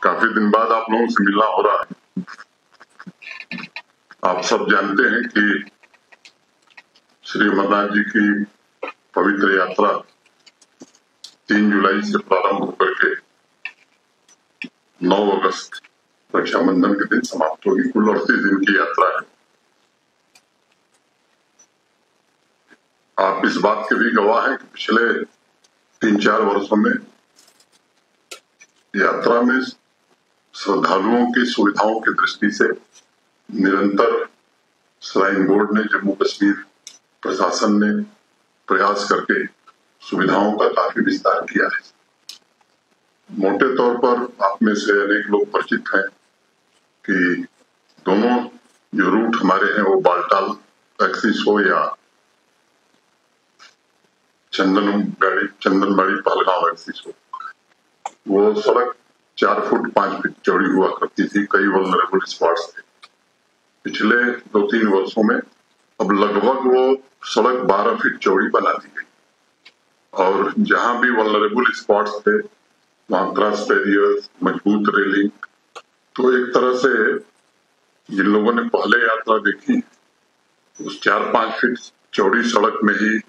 काफी दिन बाद आप लोगों से मिलना हो रहा है। आप सब जानते हैं कि श्री अमरनाथ जी की पवित्र यात्रा 3 जुलाई से प्रारंभ होकर के 9 अगस्त रक्षाबंधन के दिन समाप्त होगी। कुल 38 दिन की यात्रा है। आप इस बात के भी गवाह हैं कि पिछले 3-4 वर्षों में यात्रा में श्रद्धालुओं की सुविधाओं की दृष्टि से निरंतर श्राइन बोर्ड ने, जम्मू कश्मीर प्रशासन ने प्रयास करके सुविधाओं का काफी विस्तार किया है। मोटे तौर पर आप में से अनेक लोग परिचित हैं कि दोनों जो रूट हमारे हैं वो बालटाल एक्सिस हो या चंदनबाड़ी पहलगांव एक्सिस हो, वो सड़क 4 फुट 5 फीट चौड़ी हुआ करती थी। कई वल्नरेबल स्पॉट्स थे। पिछले 2-3 वर्षों में अब लगभग वो सड़क 12 फीट चौड़ी बना दी गई और जहां भी वल्नरेबल स्पॉट्स थे वहां क्रॉस बैरियर्स, मजबूत रेलिंग। तो एक तरह से जिन लोगों ने पहले यात्रा देखी उस 4-5 फीट चौड़ी सड़क में ही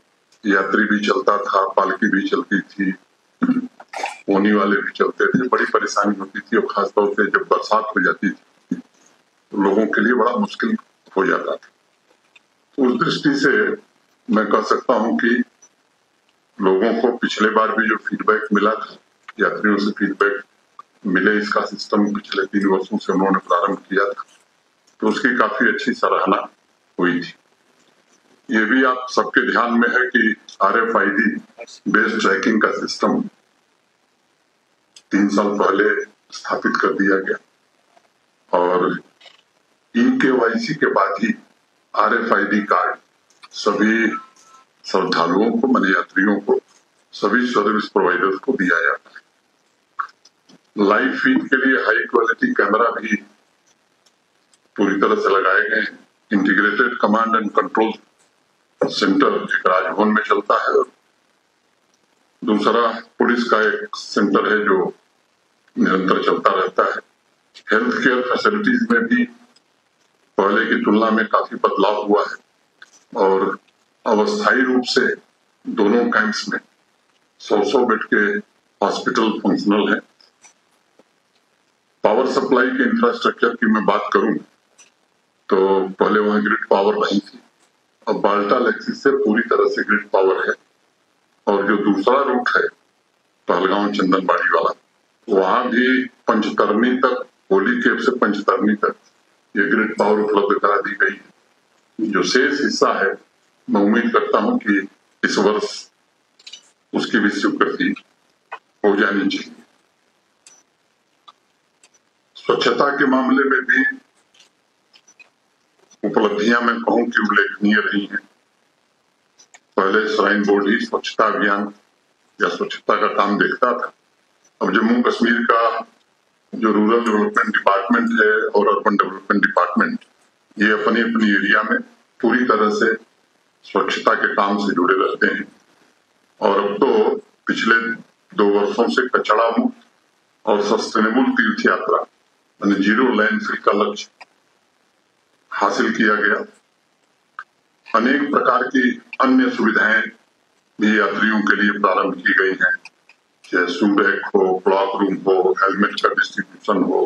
यात्री भी चलता था, पालकी भी चलती थी, पोनी वाले भी चलते थे। बड़ी परेशानी होती थी और खासतौर से जब बरसात हो जाती थी तो लोगों के लिए बड़ा मुश्किल हो जाता था। उस दृष्टि से मैं कह सकता हूं कि लोगों को पिछले बार भी जो फीडबैक मिला था, यात्रियों से फीडबैक मिले, इसका सिस्टम पिछले 3 वर्षों से उन्होंने प्रारंभ किया था तो उसकी काफी अच्छी सराहना हुई थी। ये भी आप सबके ध्यान में है कि RFID बेस्ड ट्रैकिंग का सिस्टम 3 साल पहले स्थापित कर दिया गया और eKYC के बाद ही RFID कार्ड सभी श्रद्धालुओं को, माने यात्रियों को, सभी सर्विस प्रोवाइडर्स को दिया जाता है। लाइव फीड के लिए हाई क्वालिटी कैमरा भी पूरी तरह से लगाए गए हैं। Integrated command and control centre एक राजभवन में चलता है और दूसरा पुलिस का एक सेंटर है जो निरंतर चलता रहता है। हेल्थ केयर फैसिलिटीज में भी पहले की तुलना में काफी बदलाव हुआ है और अस्थायी रूप से दोनों कैंप्स में 100 बेड के हॉस्पिटल फंक्शनल है। पावर सप्लाई के इंफ्रास्ट्रक्चर की मैं बात करूं तो पहले वहां ग्रिड पावर नहीं थी, अब बालटाल एक्सिस से पूरी तरह से ग्रिड पावर है और जो दूसरा रूट है पहलगांव चंदनबाड़ी वाला, वहां भी पंचतरनी तक, होली केप से पंचतरनी तक ये ग्रिड पावर उपलब्ध करा दी गई है। जो शेष हिस्सा है मैं उम्मीद करता हूं कि इस वर्ष उसकी भी स्वीकृति हो जानी चाहिए। स्वच्छता के मामले में भी उपलब्धियां मैं कहूं कि उल्लेखनीय रही हैं। पहले श्राइन बोर्ड ही स्वच्छता अभियान या स्वच्छता का काम देखता था। अब जम्मू कश्मीर का जो रूरल डेवलपमेंट डिपार्टमेंट है और अर्बन डेवलपमेंट डिपार्टमेंट, ये अपनी अपनी एरिया में पूरी तरह से स्वच्छता के काम से जुड़े रहते हैं और अब तो पिछले 2 वर्षों से कचरा मुक्त और सस्टेनेबल तीर्थ यात्रा यानी 0 लैंडफिल का लक्ष्य हासिल किया गया। अनेक प्रकार की अन्य सुविधाएं भी यात्रियों के लिए प्रारंभ की गई हैं, चाहे सूडेक हो, क्लॉक रूम हो, हेलमेट का डिस्ट्रीब्यूशन हो,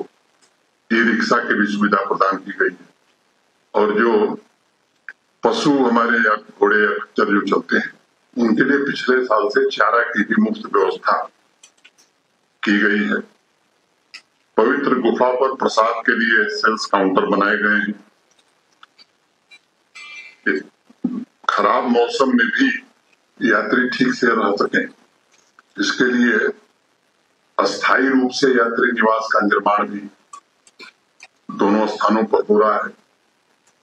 ई-रिक्शा की भी सुविधा प्रदान की गई है और जो पशु हमारे या घोड़े या खच्चर जो चलते हैं उनके लिए पिछले साल से चारा की भी मुफ्त व्यवस्था की गई है। पवित्र गुफा पर प्रसाद के लिए सेल्स काउंटर बनाए गए हैं। खराब मौसम में भी यात्री ठीक से रह सकें, इसके लिए अस्थायी रूप से यात्री निवास का निर्माण भी दोनों स्थानों पर हो रहा है।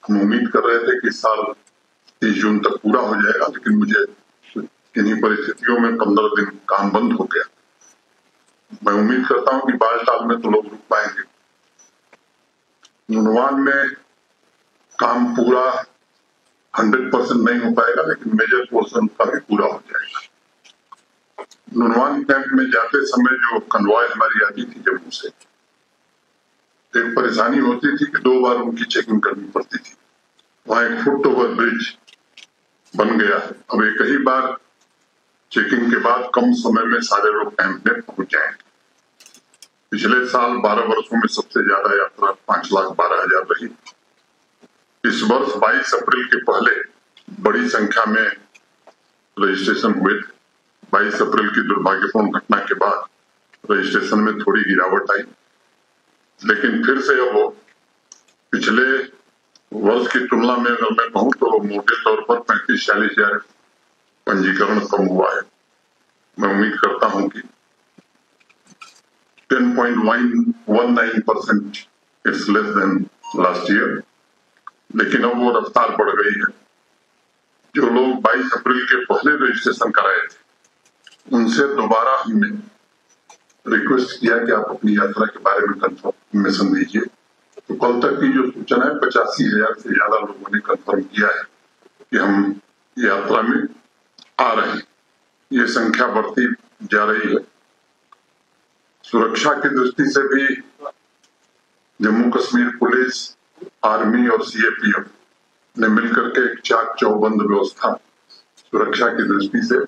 हम उम्मीद कर रहे थे कि इस साल 30 जून तक पूरा हो जाएगा, लेकिन मुझे किन्हीं परिस्थितियों में 15 दिन काम बंद हो गया। मैं उम्मीद करता हूं कि बालटाल में तो लोग रुक पाएंगे। नुनवान में काम पूरा 100% नहीं हो पाएगा, लेकिन मेजर पोर्शन का भी पूरा हो जाएगा। नुनवान कैंप में जाते समय जो कन्वॉय हमारी आती थी जम्मू से, एक परेशानी होती थी कि 2 बार उनकी चेकिंग करनी पड़ती थी। वहां एक फुट ओवर ब्रिज बन गया है, अब एक ही बार चेकिंग के बाद कम समय में सारे लोग कैंप में पहुंच जाएंगे। पिछले साल 12 वर्षों में सबसे ज्यादा यात्रा 5,12,000 रही। इस वर्ष 22 अप्रैल के पहले बड़ी संख्या में रजिस्ट्रेशन हुए थे। 22 अप्रैल की दुर्भाग्यपूर्ण घटना के बाद रजिस्ट्रेशन में थोड़ी गिरावट आई, लेकिन फिर से अब पिछले वर्ष की तुलना में अगर मैं कहूं तो मोटे तौर पर 35-40 हजार पंजीकरण कम हुआ है। मैं उम्मीद करता हूं कि 10.19% it's less than last year, लेकिन अब वो रफ्तार बढ़ गई है। जो लोग 22 अप्रैल के पहले रजिस्ट्रेशन कराए थे, उनसे दोबारा हमने रिक्वेस्ट किया कि आप अपनी यात्रा के बारे में कंफर्मेशन दीजिए। तो कल तक की जो सूचना है 85,000 से ज्यादा लोगों ने कंफर्म किया है कि हम यात्रा में आ रहे हैं। ये संख्या बढ़ती जा रही है। सुरक्षा की दृष्टि से भी जम्मू कश्मीर पुलिस, आर्मी और सीएपीएफ ने मिलकर के एक चाक चौबंद व्यवस्था सुरक्षा की दृष्टि से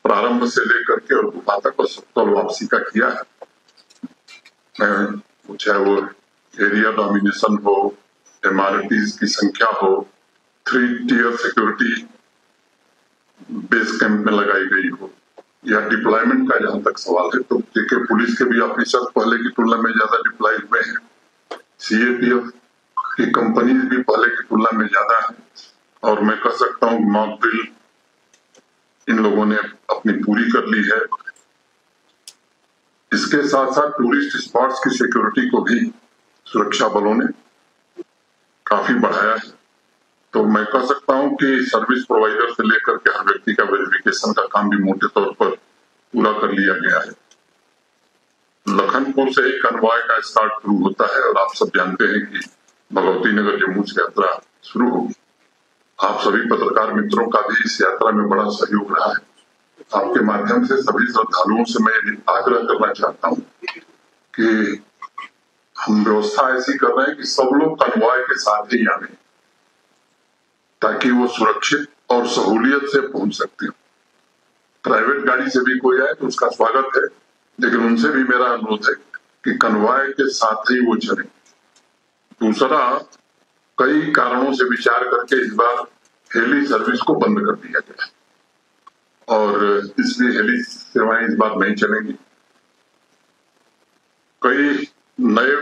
प्रारंभ से लेकर के और गुफा तक और सफल वापसी का किया है। चाहे वो एरिया डोमिनेशन हो, MRTs की संख्या हो, 3 टियर सिक्योरिटी बेस कैंप में लगाई गई हो, या डिप्लॉयमेंट का जहां तक सवाल है तो देखिए पुलिस के भी ऑफिसर पहले की तुलना में ज्यादा डिप्लॉय हुए हैं। सीएपीएफ की कंपनीज भी पहले की तुलना में ज्यादा है, और मैं कह सकता हूँ मॉक ड्रिल इन लोगों ने अपनी पूरी कर ली है। इसके साथ साथ टूरिस्ट स्पॉट्स की सिक्योरिटी को भी सुरक्षा बलों ने काफी बढ़ाया है। तो मैं कह सकता हूं कि सर्विस प्रोवाइडर से लेकर के हर व्यक्ति का वेरिफिकेशन का काम भी मोटे तौर पर पूरा कर लिया गया है। लखनपुर से ही कन्वॉय का स्टार्ट शुरू होता है और आप सब जानते हैं कि भगवती नगर जम्मू से यात्रा शुरू होगी। आप सभी पत्रकार मित्रों का भी इस यात्रा में बड़ा सहयोग रहा है। आपके माध्यम से सभी श्रद्धालुओं से मैं आग्रह करना चाहता हूं कि हम व्यवस्था ऐसी कर रहे हैं कि सब लोग कन्वॉय के साथ ही आए, ताकि वो सुरक्षित और सहूलियत से पहुंच सकते हो। प्राइवेट गाड़ी से भी कोई आए तो उसका स्वागत है, लेकिन उनसे भी मेरा अनुरोध है कि कन्वॉय के साथ ही वो चले। दूसरा, कई कारणों से विचार करके इस बार हेली सर्विस को बंद कर दिया गया है और इसलिए हेली सेवाएं इस बार नहीं चलेंगी। कई नए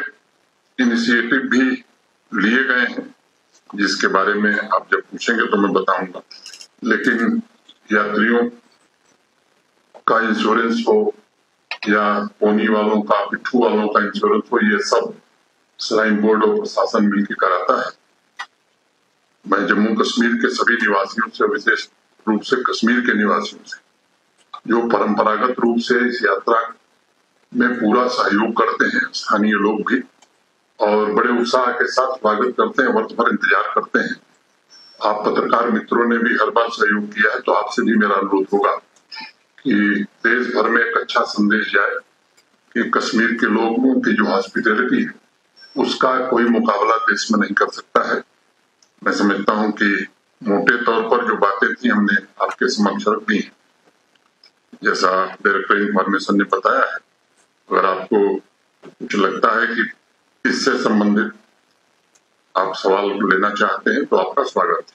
इनिशिएटिव भी लिए गए हैं जिसके बारे में आप जब पूछेंगे तो मैं बताऊंगा, लेकिन यात्रियों का इंश्योरेंस हो या पोनी वालों का, पिट्ठू वालों का इंश्योरेंस हो, ये सब श्राइन बोर्ड और प्रशासन मिलकर कराता है। मैं जम्मू कश्मीर के सभी निवासियों से, विशेष रूप से कश्मीर के निवासियों से, जो परंपरागत रूप से इस यात्रा में पूरा सहयोग करते हैं, स्थानीय लोग भी, और बड़े उत्साह के साथ स्वागत करते हैं, वर्ष भर इंतजार करते हैं। आप पत्रकार मित्रों ने भी हर बार सहयोग किया है, तो आपसे भी मेरा अनुरोध होगा कि देश भर में एक अच्छा संदेश जाए कि कश्मीर के लोगों की जो हॉस्पिटैलिटी है उसका कोई मुकाबला देश में नहीं कर सकता है। मैं समझता हूं कि मोटे तौर पर जो बातें थी हमने आपके समक्ष रख दी, जैसा डायरेक्टर इंफॉर्मेशन ने बताया है। अगर आपको कुछ लगता है कि इससे संबंधित आप सवाल लेना चाहते हैं तो आपका स्वागत है।